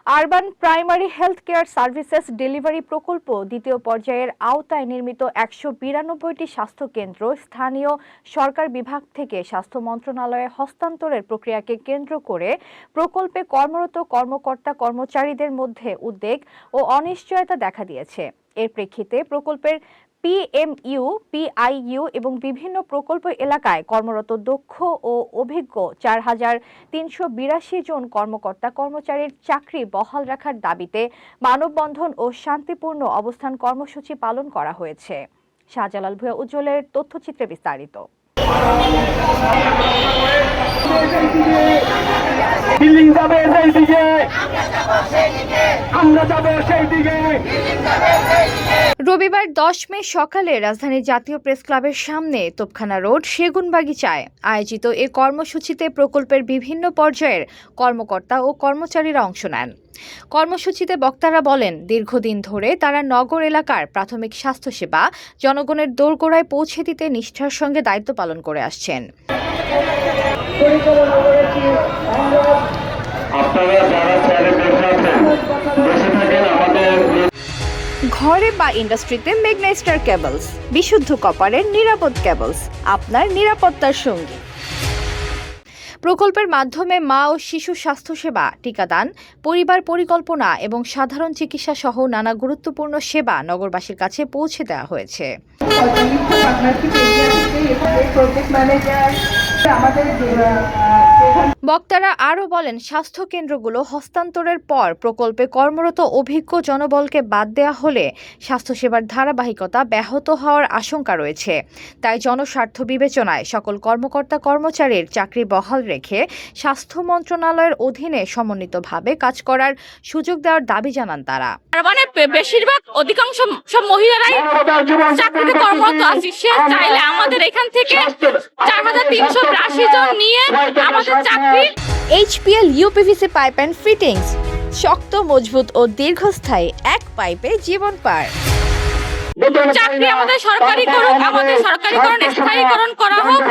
Urban primary health care services delivery প্রকল্প দ্বিতীয় পর্যায়ের আওতায় নির্মিত ১৯২টি স্বাস্থ্য কেন্দ্র স্থানীয় সরকার বিভাগ থেকে স্বাস্থ্য মন্ত্রণালয়ে হস্তান্তরের প্রক্রিয়াকে কেন্দ্র করে প্রকল্পে কর্মরত কর্মকর্তা কর্মচারীদের মধ্যে উদ্বেগ ও অনিশ্চয়তা দেখা দিয়েছে। এর প্রেক্ষিতে প্রকল্পের পিএমইউ, পিআইইউ এবং বিভিন্ন প্রকল্প এলাকায় কর্মরত দক্ষ ও অভিজ্ঞ ৪,৩৮২ জন কর্মকর্তা কর্মচারীর চাকরি বহাল রাখার দাবিতে মানববন্ধন ও শান্তিপূর্ণ অবস্থান কর্মসূচি পালন করা হয়েছে। শাহজালাল ভূঁইয়া উজ্জ্বলের তথ্যচিত্রে বিস্তারিত। রবিবার ১০ মে সকালে রাজধানীর জাতীয় প্রেস ক্লাবের সামনে তোপখানা রোড সেগুনবাগিচায় আয়োজিত এ কর্মসূচিতে প্রকল্পের বিভিন্ন পর্যায়ের কর্মকর্তা ও কর্মচারীরা অংশ নেন। কর্মসূচিতে বক্তারা বলেন, দীর্ঘদিন ধরে তারা নগর এলাকার প্রাথমিক স্বাস্থ্যসেবা জনগণের দোরগোড়ায় পৌঁছে দিতে নিষ্ঠার সঙ্গে দায়িত্ব পালন করে আসছেন। ঘরে বা ইন্ডাস্ট্রিতে মেঘনা স্টার কেবলস, বিশুদ্ধ কপারের নিরাপদ কেবলস, আপনার নিরাপত্তার সঙ্গী। প্রকল্পের মাধ্যমে মা ও শিশু স্বাস্থ্যসেবা, টিকাদান, পরিবার পরিকল্পনা এবং সাধারণ চিকিৎসা সহ নানা গুরুত্বপূর্ণ সেবা নগরবাসীর কাছে পৌঁছে দেওয়া হয়েছে। বক্তারা আরও বলেন, স্বাস্থ্য কেন্দ্রগুলো হস্তান্তরের পর প্রকল্পে কর্মরত অভিজ্ঞ জনবলকে বাদ দেওয়া হলে স্বাস্থ্যসেবার ধারাবাহিকতা ব্যাহত হওয়ার আশঙ্কা রয়েছে। তাই জনস্বার্থ বিবেচনায় সকল কর্মকর্তা কর্মচারীর চাকরি বহাল রেখে স্বাস্থ্য মন্ত্রণালয়ের অধীনে সমন্বিতভাবে কাজ করার সুযোগ দেওয়ার দাবি জানান তারা। বেশিরভাগ অধিকাংশ সব মহিলারাই চাকরিতে কর্মরত আছে। সে চাইলে আমাদের এখান থেকে ৪,৩৮২ জন নিয়ে আমাদের চাকরি। HPL uPVC pipe and fittings, শক্ত, মজবুত ও দীর্ঘস্থায়ী, এক পাইপে জীবন পার। চাকরি আমাদের সরকারি করুক, আমাদের সরকারিকরণ স্থায়ীকরণ করা হোক,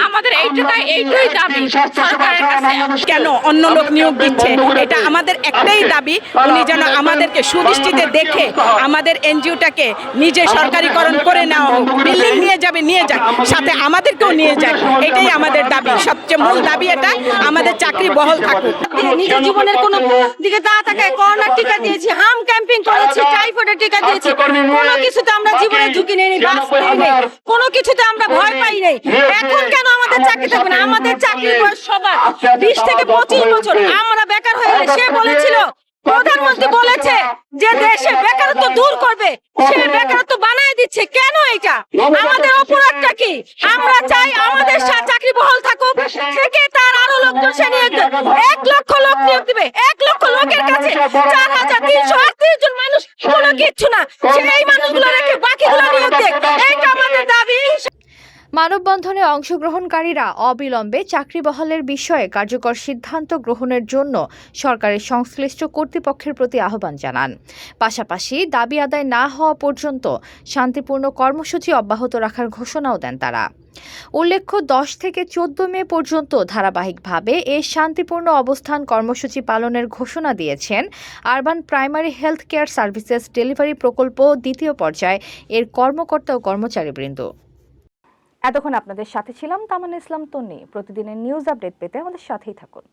আমাদের এইটুকুই দাবি সরকারের কাছে। কেন অন্য লোক নিয়োগ দিচ্ছে, এটা আমাদের একটাই দাবি, উনি যেন আমাদেরকে সুদৃষ্টিতে দেখে আমাদের এনজিওটাকে নিজে সরকারিকরণ করে নেওয়া হোক। বিল্ডিং নিয়ে যাক, সাথে আমাদেরকেও নিয়ে যাক, এটাই আমাদের দাবি। সবচেয়ে মূল দাবি এটা, আমাদের চাকরি বহাল থাকুক। নিজের জীবনের কোনো দিকে তাকায় করোনার টিকা দিয়েছি, হাম ক্যাম্পিং করেছি, টাইফয়েডের টিকা দিয়েছি, কোনো কিছুতে আমরা জীবনের ঝুঁকি নেই, বাস নেই, কোনো কিছুতে আমরা ভয় পাই নাই। এখন কেন আমাদের চাকরি থাকবে না? আমাদের চাকরির বয়স সবার 20 থেকে 25 বছর। আমরা বেকার হয়ে গেলে, সে বলেছিল, প্রধানমন্ত্রী বলেছে যে দেশে বেকারত্ব দূর করবে, সে বেকারত্ব বানায় দিচ্ছে। কেন এটা? আমাদের অপরাধটা কি? আমরা চাই আমাদের চাকরি বহাল থাকুক, থেকে তার আরো লোকজন সে নিয়োগ দেবে। 1 লক্ষ লোক নিয়োগ দিবে, 1 লক্ষ লোকের কাছে ৪,৩৩৮ জন মানুষ কোনো কিচ্ছু না। সেই মানুষগুলো রেখে বাকিগুলো নিয়োগ দেয়, এটা আমাদের দাবি। মানববন্ধনে অংশগ্রহণকারীরা অবিলম্বে চাকরি বহালের বিষয়ে কার্যকর সিদ্ধান্ত গ্রহণের জন্য সরকারের সংশ্লিষ্ট কর্তৃপক্ষের প্রতি আহ্বান জানান। পাশাপাশি দাবি আদায় না হওয়া পর্যন্ত শান্তিপূর্ণ কর্মসূচি অব্যাহত রাখার ঘোষণাও দেন তারা। উল্লেখ্য, 10 থেকে 14 মে পর্যন্ত ধারাবাহিকভাবে এই শান্তিপূর্ণ অবস্থান কর্মসূচি পালনের ঘোষণা দিয়েছেন urban primary health care services delivery প্রকল্প দ্বিতীয় পর্যায় এর কর্মকর্তা ও কর্মচারীবৃন্দ। এতক্ষণ আপনাদের সাথে ছিলাম তামান্না ইসলাম তন্নি। প্রতিদিনের নিউজ আপডেট পেতে আমাদের সাথেই থাকুন।